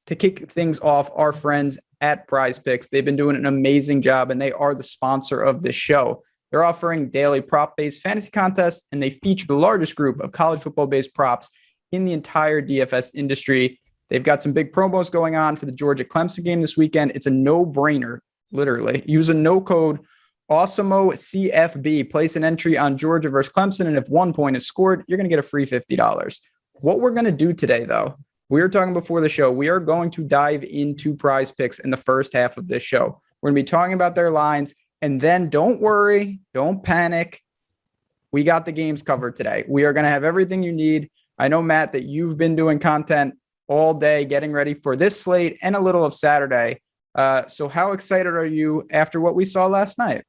to kick things off, our friends at PrizePicks. They've been doing an amazing job, and they are the sponsor of this show. They're offering daily prop-based fantasy contests, and they feature the largest group of college football-based props in the entire DFS industry. They've got some big promos going on for the Georgia Clemson game this weekend. It's a no-brainer, literally. Use a no code Awesemo CFB. Place an entry on Georgia versus Clemson, and if 1 point is scored, you're going to get a free $50. What we're going to do today, though, we were talking before the show, we are going to dive into PrizePicks in the first half of this show. We're going to be talking about their lines, and then don't worry, don't panic. We got the games covered today. We are going to have everything you need. I know, Matt, that you've been doing content all day, getting ready for this slate and a little of Saturday. So how excited are you after what we saw last night?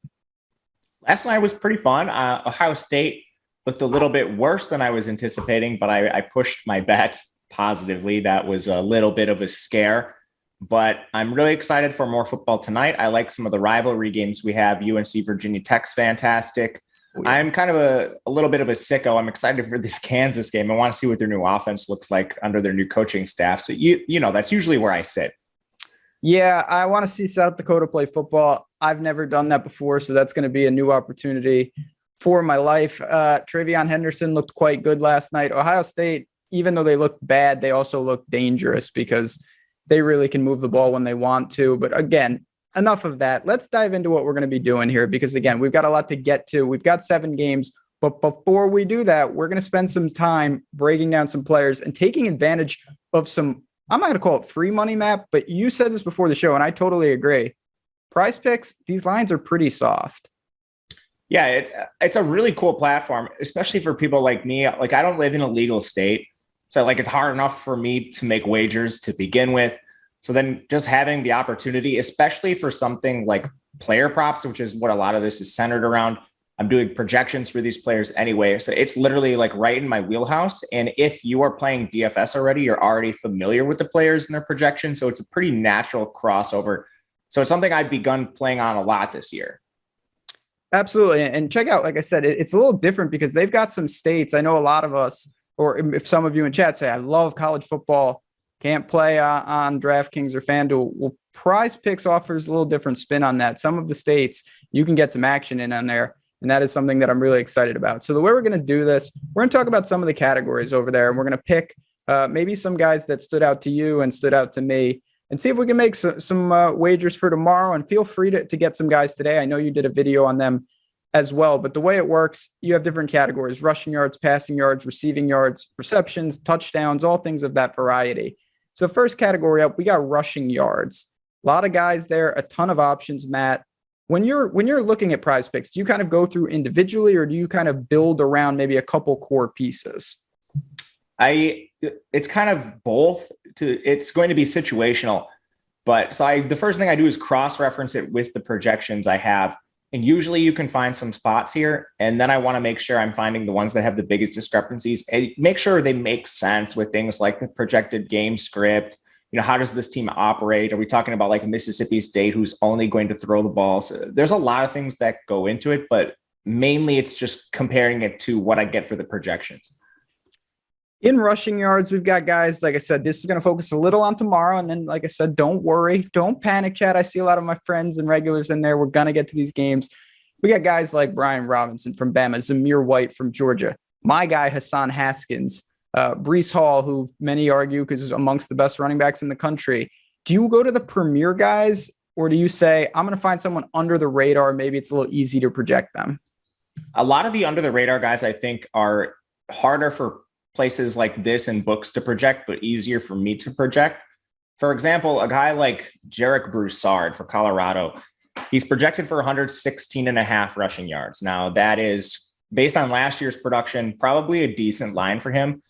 Last night was pretty fun. Ohio State looked a little bit worse than I was anticipating, but I pushed my bet positively. That was a little bit of a scare, but I'm really excited for more football tonight. I like some of the rivalry games we have. UNC Virginia Tech's fantastic. Oh, yeah. I'm kind of a little bit of a sicko. I'm excited for this Kansas game. I want to see what their new offense looks like under their new coaching staff. So, you know, that's usually where I sit. Yeah, I want to see South Dakota play football. I've never done that before, so that's going to be a new opportunity for my life. Travion Henderson looked quite good last night. Ohio State, even though they looked bad, they also look dangerous because they really can move the ball when they want to. But again, enough of that. Let's dive into what we're going to be doing here because, again, we've got a lot to get to. We've got 7 games. But before we do that, we're going to spend some time breaking down some players and taking advantage of some, I'm not going to call it free money, Matt, but you said this before the show, and I totally agree. PrizePicks, these lines are pretty soft. Yeah, it's a really cool platform, especially for people like me. Like, I don't live in a legal state, so like it's hard enough for me to make wagers to begin with. So then just having the opportunity, especially for something like player props, which is what a lot of this is centered around. I'm doing projections for these players anyway. So it's literally like right in my wheelhouse. And if you are playing DFS already, you're already familiar with the players and their projections. So it's a pretty natural crossover. So it's something I've begun playing on a lot this year. Absolutely. And check out, like I said, it's a little different because they've got some states. I know a lot of us, or if some of you in chat say, I love college football, can't play on DraftKings or FanDuel. Well, PrizePicks offers a little different spin on that. Some of the states, you can get some action in on there. And that is something that I'm really excited about. So the way we're going to do this, we're going to talk about some of the categories over there. And we're going to pick maybe some guys that stood out to you and stood out to me and see if we can make some wagers for tomorrow. And feel free to get some guys today. I know you did a video on them as well. But the way it works, you have different categories: rushing yards, passing yards, receiving yards, receptions, touchdowns, all things of that variety. So first category up, we got rushing yards. A lot of guys there, a ton of options, Matt. When you're looking at PrizePicks, do you kind of go through individually or do you kind of build around maybe a couple core pieces? It's kind of both. It's going to be situational. But so the first thing I do is cross-reference it with the projections I have. And usually you can find some spots here. And then I want to make sure I'm finding the ones that have the biggest discrepancies and make sure they make sense with things like the projected game script. You know, how does this team operate? Are we talking about like Mississippi State, who's only going to throw the ball? So there's a lot of things that go into it, but mainly it's just comparing it to what I get for the projections. In rushing yards, we've got guys, like I said, this is going to focus a little on tomorrow. And then, like I said, don't worry, don't panic, chat. I see a lot of my friends and regulars in there. We're going to get to these games. We got guys like Brian Robinson from Bama, Zamir White from Georgia, my guy, Hassan Haskins, Breece Hall, who many argue because he's amongst the best running backs in the country. Do you go to the premier guys or do you say, I'm going to find someone under the radar? Maybe it's a little easy to project them. A lot of the under the radar guys, I think, are harder for places like this in books to project, but easier for me to project. For example, a guy like Jarek Broussard for Colorado, he's projected for 116.5 rushing yards. Now that is based on last year's production, probably a decent line for him.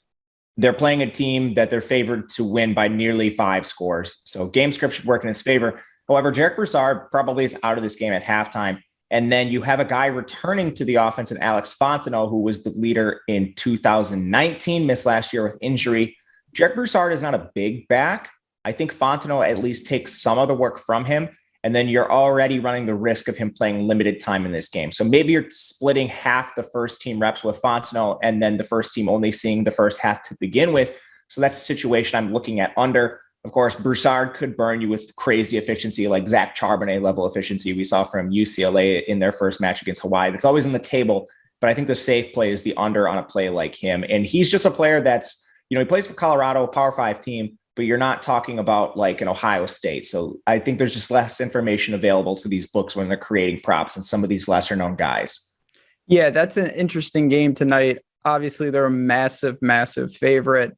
They're playing a team that they're favored to win by nearly 5 scores. So game script should work in his favor. However, Jarek Broussard probably is out of this game at halftime. And then you have a guy returning to the offense in Alex Fontenot, who was the leader in 2019, missed last year with injury. Jarek Broussard is not a big back. I think Fontenot at least takes some of the work from him. And then you're already running the risk of him playing limited time in this game. So maybe you're splitting half the first team reps with Fontenot and then the first team only seeing the first half to begin with. So that's the situation I'm looking at under. Of course, Broussard could burn you with crazy efficiency, like Zach Charbonnet level efficiency we saw from UCLA in their first match against Hawaii. That's always on the table, but I think the safe play is the under on a play like him. And he's just a player that's, he plays for Colorado, a Power 5 team, but you're not talking about like an Ohio State. So I think there's just less information available to these books when they're creating props and some of these lesser known guys. Yeah, that's an interesting game tonight. Obviously, they're a massive, massive favorite,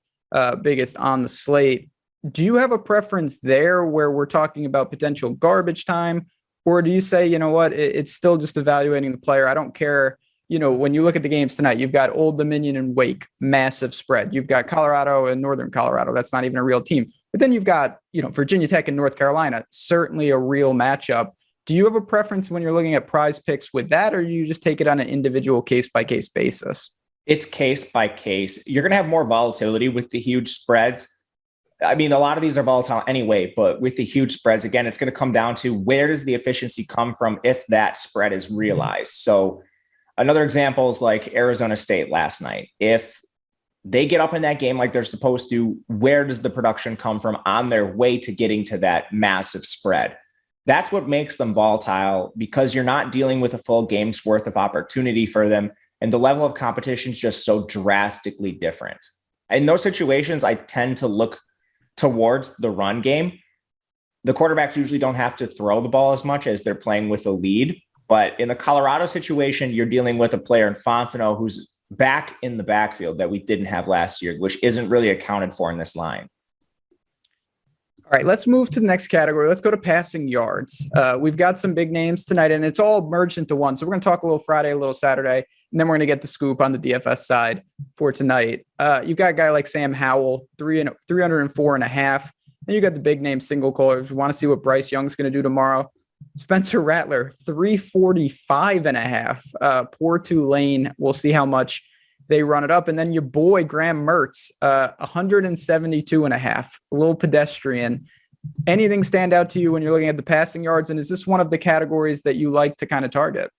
biggest on the slate. Do you have a preference there where we're talking about potential garbage time? Or do you say, you know what, it's still just evaluating the player? I don't care. When you look at the games tonight, you've got Old Dominion and Wake, massive spread. You've got Colorado and Northern Colorado. That's not even a real team. But then you've got, Virginia Tech and North Carolina, certainly a real matchup. Do you have a preference when you're looking at prize picks with that, or do you just take it on an individual case-by-case basis? It's case by case. You're going to have more volatility with the huge spreads. I mean, a lot of these are volatile anyway, but with the huge spreads, again, it's going to come down to where does the efficiency come from if that spread is realized. So another example is like Arizona State last night. If they get up in that game like they're supposed to, where does the production come from on their way to getting to that massive spread? That's what makes them volatile, because you're not dealing with a full game's worth of opportunity for them. And the level of competition is just so drastically different. In those situations, I tend to look towards the run game. The quarterbacks usually don't have to throw the ball as much as they're playing with a lead. But in the Colorado situation, you're dealing with a player in Fontenot who's back in the backfield that we didn't have last year, which isn't really accounted for in this line. All right, let's move to the next category. Let's go to passing yards. We've got some big names tonight, and it's all merged into one. So we're going to talk a little Friday, a little Saturday, and then we're going to get the scoop on the DFS side for tonight. You've got a guy like Sam Howell, 304.5. Then you got the big name single callers. We want to see what Bryce Young's going to do tomorrow. Spencer Rattler, 345.5. Poor Tulane. We'll see how much they run it up. And then your boy, Graham Mertz, 172.5. A little pedestrian. Anything stand out to you when you're looking at the passing yards? And is this one of the categories that you like to kind of target?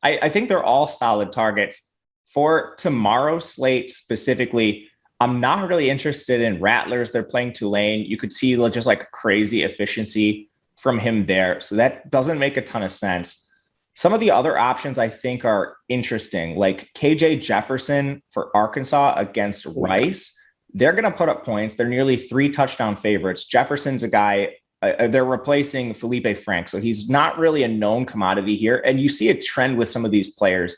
I think they're all solid targets. For tomorrow's slate specifically, I'm not really interested in Rattlers. They're playing Tulane. You could see just like crazy efficiency from him there. So that doesn't make a ton of sense. Some of the other options I think are interesting, like KJ Jefferson for Arkansas against Rice. They're going to put up points. They're nearly 3 touchdown favorites. Jefferson's a guy, they're replacing Felipe Frank. So he's not really a known commodity here. And you see a trend with some of these players.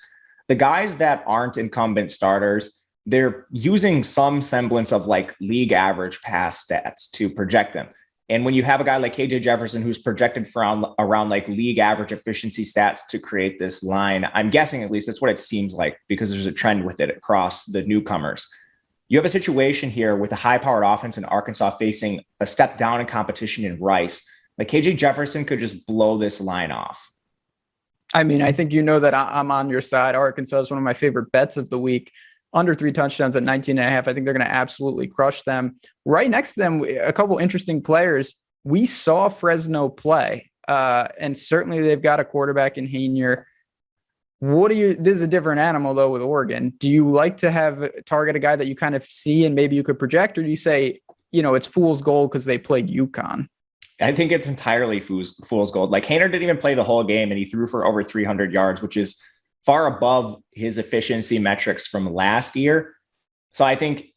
The guys that aren't incumbent starters, they're using some semblance of like league average pass stats to project them. And when you have a guy like KJ Jefferson, who's projected for around like league average efficiency stats to create this line, I'm guessing at least that's what it seems like, because there's a trend with it across the newcomers. You have a situation here with a high-powered offense in Arkansas facing a step down in competition in Rice. Like KJ Jefferson could just blow this line off. I mean, I think that I'm on your side. Arkansas is one of my favorite bets of the week. Under 3 touchdowns at 19.5. I think they're going to absolutely crush them. Right next to them, a couple interesting players. We saw Fresno play, and certainly they've got a quarterback in Hainier. This is a different animal, though, with Oregon. Do you like to target a guy that you kind of see and maybe you could project, or do you say, it's fool's gold because they played UConn? I think it's entirely fool's gold. Like Hainier didn't even play the whole game, and he threw for over 300 yards, which is far above his efficiency metrics from last year. So I think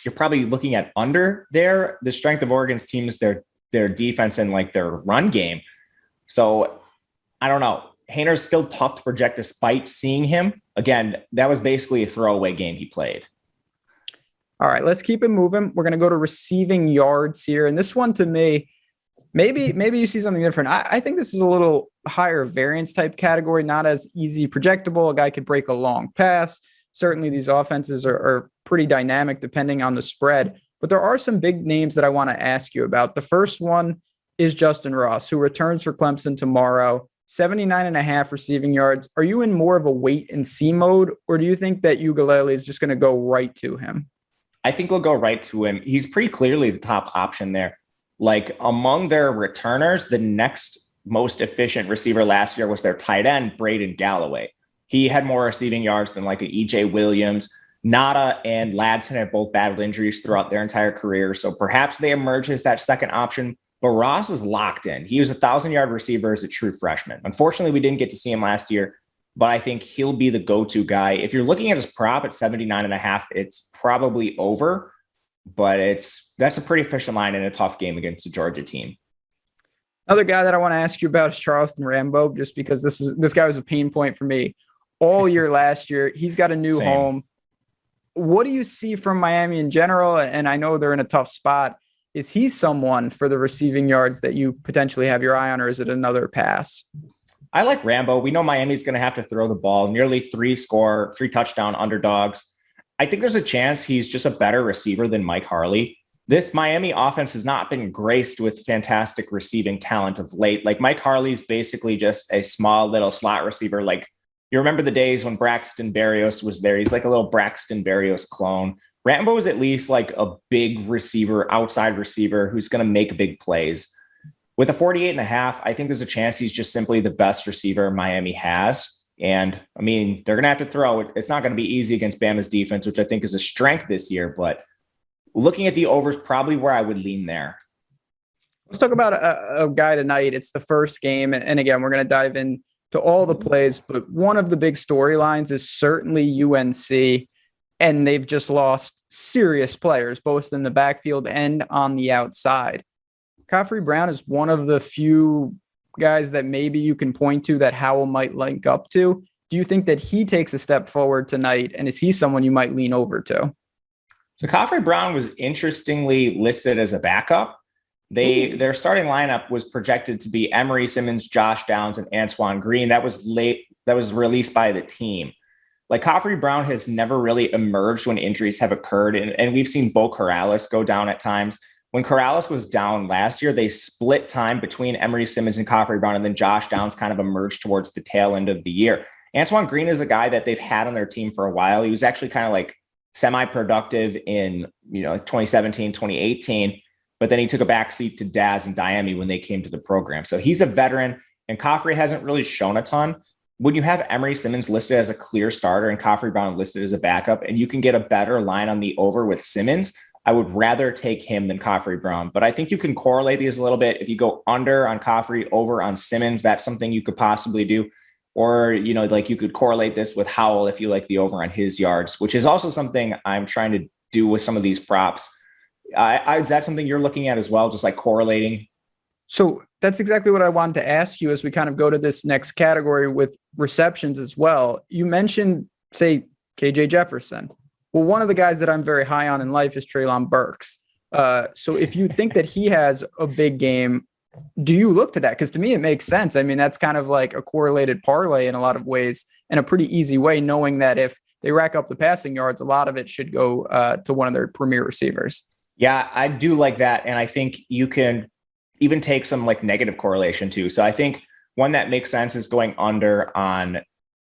you're probably looking at under there. The strength of Oregon's team is their defense and like their run game. So I don't know. Hainier's still tough to project despite seeing him. Again, that was basically a throwaway game he played. All right, let's keep it moving. We're going to go to receiving yards here. And this one to me, maybe you see something different. I think this is a little higher variance type category, not as easy projectable. A guy could break a long pass. Certainly these offenses are pretty dynamic depending on the spread, but there are some big names that I want to ask you about. The first one is Justin Ross, who returns for Clemson tomorrow, 79.5 receiving yards. Are you in more of a wait and see mode, or do you think that Ugalele is just going to go right to him? I think we'll go right to him. He's pretty clearly the top option there. Like among their returners, the next most efficient receiver last year was their tight end, Braden Galloway. He had more receiving yards than like an EJ Williams. Nada and Ladson have both battled injuries throughout their entire career. So perhaps they emerge as that second option. But Ross is locked in. He was a 1,000-yard receiver as a true freshman. Unfortunately, we didn't get to see him last year, but I think he'll be the go-to guy. If you're looking at his prop at 79.5, it's probably over, but that's a pretty efficient line in a tough game against the Georgia team. Another guy that I want to ask you about is Charleston Rambo, just because this guy was a pain point for me all year last year. He's got a new home. What do you see from Miami in general? And I know they're in a tough spot. Is he someone for the receiving yards that you potentially have your eye on, or is it another pass? I like Rambo. We know Miami's going to have to throw the ball, nearly 3 touchdown underdogs. I think there's a chance he's just a better receiver than Mike Harley. This Miami offense has not been graced with fantastic receiving talent of late. Like Mike Harley's basically just a small little slot receiver. Like you remember the days when Braxton Berrios was there. He's like a little Braxton Berrios clone. Rambo is at least like a big receiver, outside receiver who's going to make big plays. With a 48.5, I think there's a chance he's just simply the best receiver Miami has. And I mean, they're going to have to throw it. It's not going to be easy against Bama's defense, which I think is a strength this year, but looking at the overs, probably where I would lean there. Let's talk about a guy tonight. It's the first game. And again, we're going to dive into all the plays, but one of the big storylines is certainly UNC. And they've just lost serious players, both in the backfield and on the outside. Khafre Brown is one of the few guys that maybe you can point to that Howell might link up to. Do you think that he takes a step forward tonight? And is he someone you might lean over to? So Khafre Brown was interestingly listed as a backup. Their starting lineup was projected to be Emory Simmons, Josh Downs, and Antoine Green. That was released by the team. Like Khafre Brown has never really emerged when injuries have occurred. And we've seen Bo Corrales go down at times. When Corrales was down last year, they split time between Emory Simmons and Khafre Brown, and then Josh Downs kind of emerged towards the tail end of the year. Antoine Green is a guy that they've had on their team for a while. He was actually kind of like semi-productive in 2017, 2018, but then he took a backseat to Daz and Diami when they came to the program. So he's a veteran, and Khafre hasn't really shown a ton. When you have Emory Simmons listed as a clear starter and Khafre Brown listed as a backup, and you can get a better line on the over with Simmons, I would rather take him than Khafre Brown. But I think you can correlate these a little bit. If you go under on Khafre, over on Simmons, that's something you could possibly do. Or, you could correlate this with Howell if you like the over on his yards, which is also something I'm trying to do with some of these props. Is that something you're looking at as well, just like correlating? So that's exactly what I wanted to ask you as we kind of go to this next category with receptions as well. You mentioned, say, KJ Jefferson. Well, one of the guys that I'm very high on in life is Treylon Burks. So if you think that he has a big game, do you look to that? Because to me, it makes sense. I mean, that's kind of like a correlated parlay in a lot of ways and a pretty easy way, knowing that if they rack up the passing yards, a lot of it should go to one of their premier receivers. Yeah, I do like that. And I think you can even take some like negative correlation too. So I think one that makes sense is going under on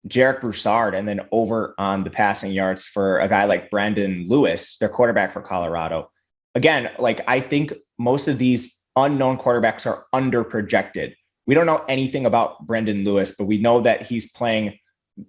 Jarek Broussard and then over on the passing yards for a guy like Brandon Lewis, their quarterback for Colorado. Again, like I think most of these unknown quarterbacks are under projected. We don't know anything about Brandon Lewis, but we know that he's playing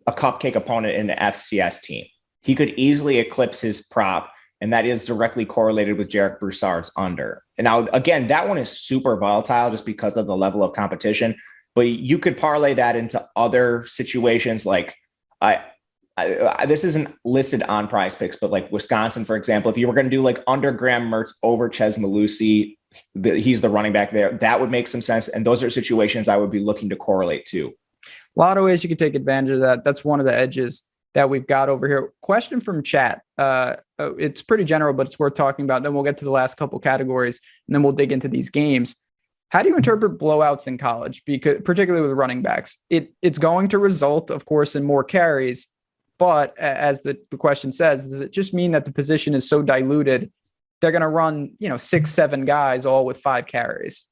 a cupcake opponent in the FCS team. He could easily eclipse his prop, and that is directly correlated with Jarek Broussard's under. And now, again, that one is super volatile just because of the level of competition, but you could parlay that into other situations. Like this isn't listed on PrizePicks, but like Wisconsin, for example, if you were going to do like under Graham Mertz over Ches Malusi, he's the running back there, that would make some sense. And those are situations I would be looking to correlate to. A lot of ways you could take advantage of that. That's one of the edges that we've got over here. Question from chat. It's pretty general, but it's worth talking about. Then we'll get to the last couple categories, and then we'll dig into these games. How do you interpret blowouts in college? Because particularly with running backs, it's going to result, of course, in more carries. But as the question says, does it just mean that the position is so diluted, they're going to run, 6-7 guys all with 5 carries?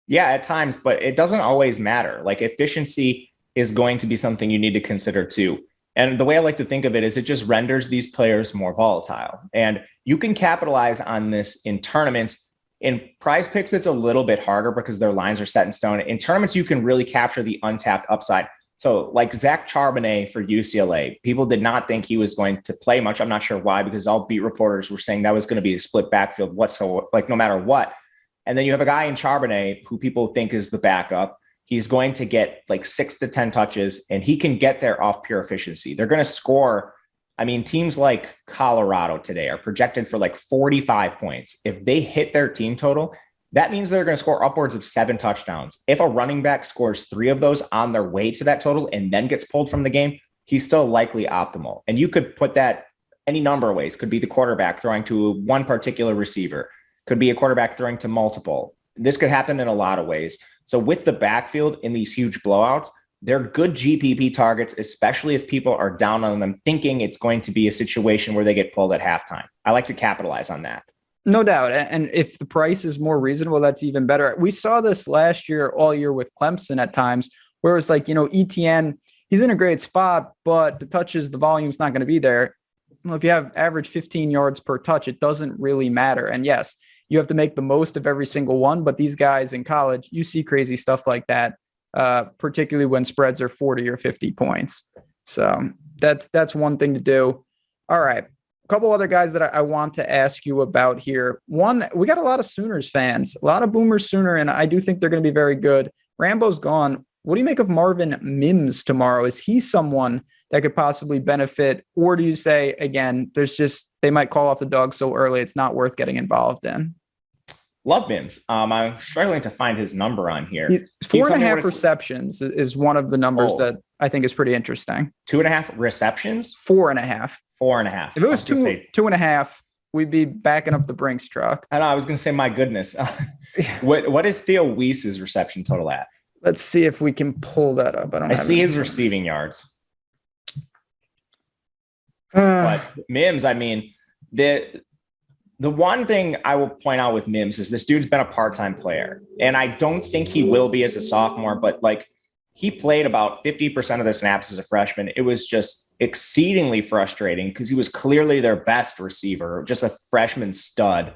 Yeah, at times, but it doesn't always matter. Like efficiency is going to be something you need to consider too. And the way I like to think of it is it just renders these players more volatile. And you can capitalize on this in tournaments. In PrizePicks, it's a little bit harder because their lines are set in stone. In tournaments, you can really capture the untapped upside. So like Zach Charbonnet for UCLA, people did not think he was going to play much. I'm not sure why, because all beat reporters were saying that was going to be a split backfield whatsoever, like no matter what. And then you have a guy in Charbonnet who people think is the backup. He's going to get like 6 to 10 touches, and he can get there off pure efficiency. They're going to score. I mean, teams like Colorado today are projected for like 45 points. If they hit their team total, that means they're going to score upwards of 7 touchdowns. If a running back scores 3 of those on their way to that total and then gets pulled from the game, he's still likely optimal. And you could put that any number of ways. Could be the quarterback throwing to one particular receiver. Could be a quarterback throwing to multiple. This could happen in a lot of ways. So with the backfield in these huge blowouts, they're good GPP targets, especially if people are down on them thinking it's going to be a situation where they get pulled at halftime. I like to capitalize on that. No doubt. And if the price is more reasonable, that's even better. We saw this last year, all year with Clemson at times, where it's like, ETN, he's in a great spot, but the touches, the volume's not going to be there. Well, if you have average 15 yards per touch, it doesn't really matter. And yes, you have to make the most of every single one. But these guys in college, you see crazy stuff like that, particularly when spreads are 40 or 50 points. So that's one thing to do. All right. A couple other guys that I want to ask you about here. One, we got a lot of Sooners fans, a lot of Boomers Sooner, and I do think they're going to be very good. Rambo's gone. What do you make of Marvin Mims tomorrow? Is he someone that could possibly benefit? Or do you say, again, they might call off the dog so early, it's not worth getting involved in? Love Mims. I'm struggling to find his number on here. 4.5 receptions is one of the numbers that I think is pretty interesting. 2.5 receptions? 4.5. 4.5. If it was 2.5, we'd be backing up the Brinks truck. I know. I was going to say, my goodness. What is Theo Weiss's reception total at? Let's see if we can pull that up. I see his receiving yards. But Mims, I mean, the one thing I will point out with Mims is this dude's been a part-time player, and I don't think he will be as a sophomore, but like he played about 50% of the snaps as a freshman. It was just exceedingly frustrating because he was clearly their best receiver, just a freshman stud.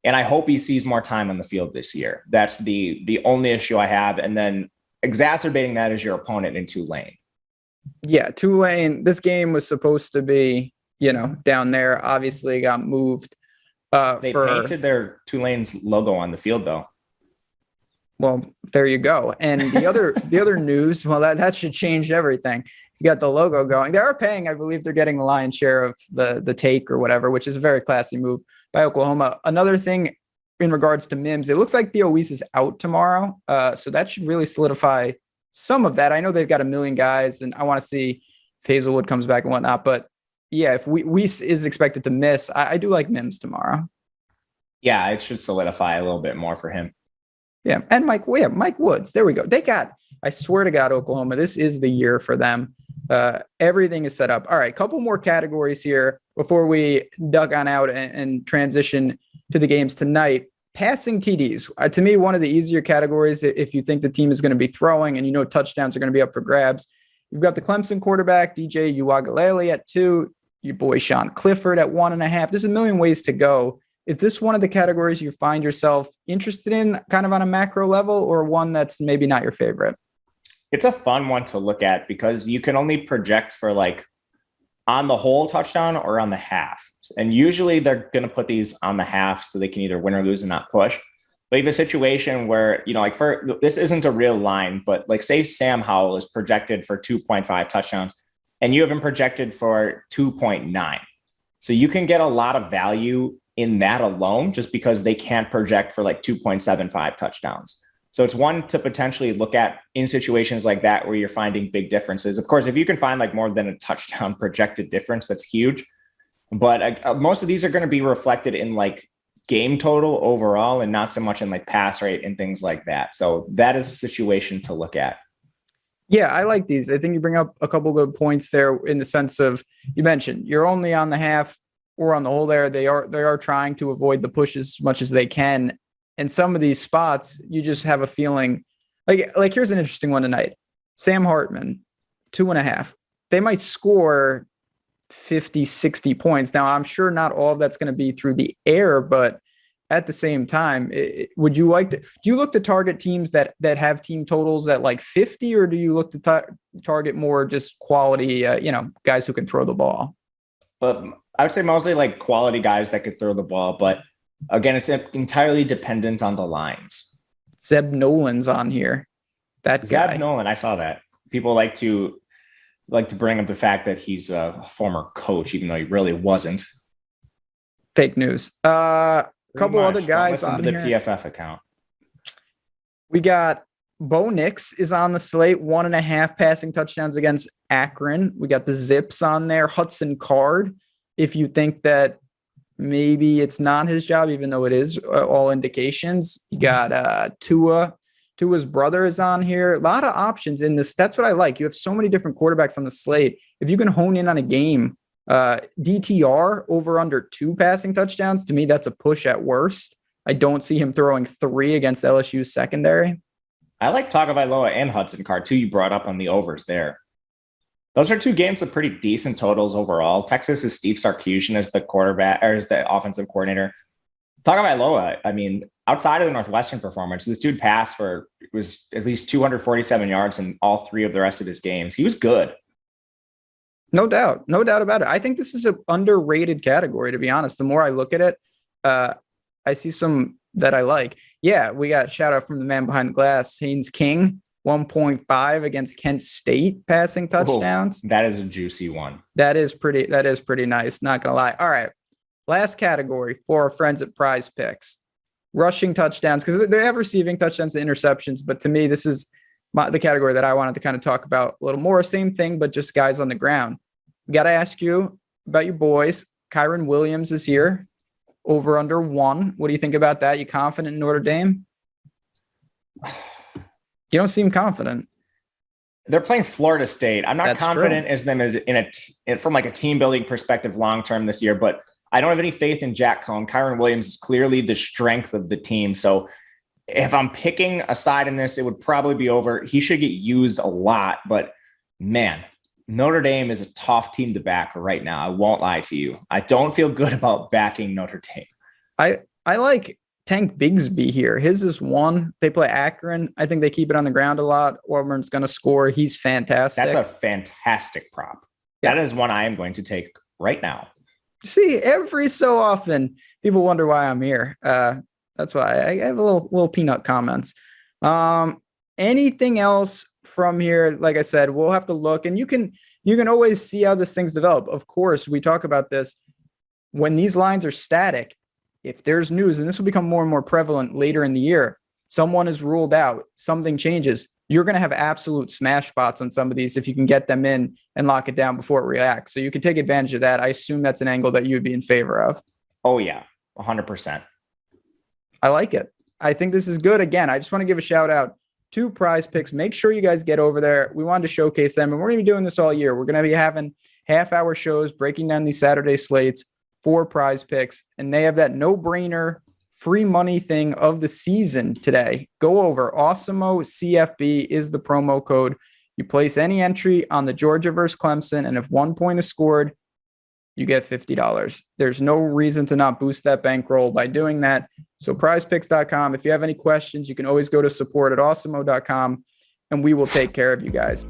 And I hope he sees more time on the field this year. That's the only issue I have. And then exacerbating that is your opponent in Tulane. Yeah, Tulane, this game was supposed to be, down there. Obviously got moved. They painted their Tulane's logo on the field, though. Well, there you go. And the other news, well, that should change everything. You got the logo going. They are paying, I believe they're getting the lion's share of the take or whatever, which is a very classy move by Oklahoma. Another thing in regards to Mims, it looks like Theo Weiss is out tomorrow. So that should really solidify some of that. I know they've got a million guys, and I want to see if Hazelwood comes back and whatnot. But yeah, if Weiss is expected to miss, I do like Mims tomorrow. Yeah, it should solidify a little bit more for him. Yeah. And Mike Woods. There we go. I swear to God, Oklahoma, this is the year for them. Everything is set up. All right. Couple more categories here before we duck on out and transition to the games tonight. Passing TDs. To me, one of the easier categories, if you think the team is going to be throwing and touchdowns are going to be up for grabs. You've got the Clemson quarterback, DJ Uiagalelei at 2, your boy Sean Clifford at 1.5. There's a million ways to go. Is this one of the categories you find yourself interested in kind of on a macro level, or one that's maybe not your favorite? It's a fun one to look at because you can only project for like on the whole touchdown or on the half. And usually they're going to put these on the half so they can either win or lose and not push. But you have a situation where, this isn't a real line, but like say Sam Howell is projected for 2.5 touchdowns and you have him projected for 2.9. So you can get a lot of value in that alone just because they can't project for like 2.75 touchdowns. So it's one to potentially look at in situations like that where you're finding big differences. Of course, if you can find like more than a touchdown projected difference, that's huge. But most of these are going to be reflected in like game total overall and not so much in like pass rate and things like that. So that is a situation to look at. Yeah, I like these. I think you bring up a couple good points there in the sense of, you mentioned you're only on the half or on the whole there. They are trying to avoid the push as much as they can. And some of these spots, you just have a feeling like here's an interesting one tonight. Sam Hartman, 2.5. They might score 50, 60 points. Now, I'm sure not all of that's going to be through the air, but at the same time, would you like to, do you look to target teams that have team totals at like 50, or do you look to target more just quality, guys who can throw the ball? But I would say mostly like quality guys that could throw the ball. But again, it's entirely dependent on the lines. Zeb Nolan's on here. That guy. Zeb Nolan, I saw that. People like to bring up the fact that he's a former coach, even though he really wasn't. Fake news. Couple other guys on the here. PFF account. We got Bo Nix is on the slate, 1.5 passing touchdowns against Akron. We got the Zips on there. Hudson Card, if you think that maybe it's not his job, even though it is, all indications. You got Tua's brother is on here. A lot of options in this. That's what I like. You have so many different quarterbacks on the slate. If you can hone in on a game, DTR over under 2 passing touchdowns, to me, that's a push at worst. I don't see him throwing 3 against LSU's secondary. I like Tagovailoa and Hudson Card too. You brought up on the overs there. Those are 2 games with pretty decent totals overall. Texas is Steve Sarkisian as the quarterback, or as the offensive coordinator. Tagovailoa, I mean, outside of the Northwestern performance, this dude passed for, it was at least 247 yards in all 3 of the rest of his games. He was good. No doubt about it. I think this is an underrated category, to be honest. The more I look at it, I see some that I like. Yeah, we got shout out from the man behind the glass, Haynes King, 1.5 against Kent State passing touchdowns. That is a juicy one. That is pretty nice. Not gonna lie. All right, last category for our friends at PrizePicks, rushing touchdowns, because they have receiving touchdowns and interceptions. But to me, this is the category that I wanted to kind of talk about a little more. Same thing, but just guys on the ground. We got to ask you about your boys. Kyron Williams is here. Over under 1. What do you think about that? You confident in Notre Dame? You don't seem confident. They're playing Florida State. I'm not That's confident true. as them as from like a team building perspective long term this year, but I don't have any faith in Jack Cohn. Kyron Williams is clearly the strength of the team. So if I'm picking a side in this, it would probably be over. He should get used a lot, but man, Notre Dame is a tough team to back right now. I won't lie to you. I don't feel good about backing Notre Dame. I like Tank Bigsby here. His is 1. They play Akron. I think they keep it on the ground a lot. Auburn's going to score. He's fantastic. That's a fantastic prop. Yeah. That is one I am going to take right now. See, every so often, people wonder why I'm here. That's why I have a little peanut comments. Anything else from here? Like I said, we'll have to look, and you can always see how this thing's develop. Of course, we talk about this when these lines are static. If there's news, and this will become more and more prevalent later in the year, someone is ruled out, something changes, you're going to have absolute smash spots on some of these if you can get them in and lock it down before it reacts. So you can take advantage of that. I assume that's an angle that you would be in favor of. Oh yeah, 100%. I like it. I think this is good. Again, I just want to give a shout out to PrizePicks. Make sure you guys get over there. We wanted to showcase them, and we're going to be doing this all year. We're going to be having half-hour shows breaking down these Saturday slates for PrizePicks, and they have that no-brainer free money thing of the season today. Go over. Awesemo CFB is the promo code. You place any entry on the Georgia versus Clemson, and if 1 point is scored, you get $50. There's no reason to not boost that bankroll by doing that. So prizepicks.com. If you have any questions, you can always go to support@awesemo.com, and we will take care of you guys.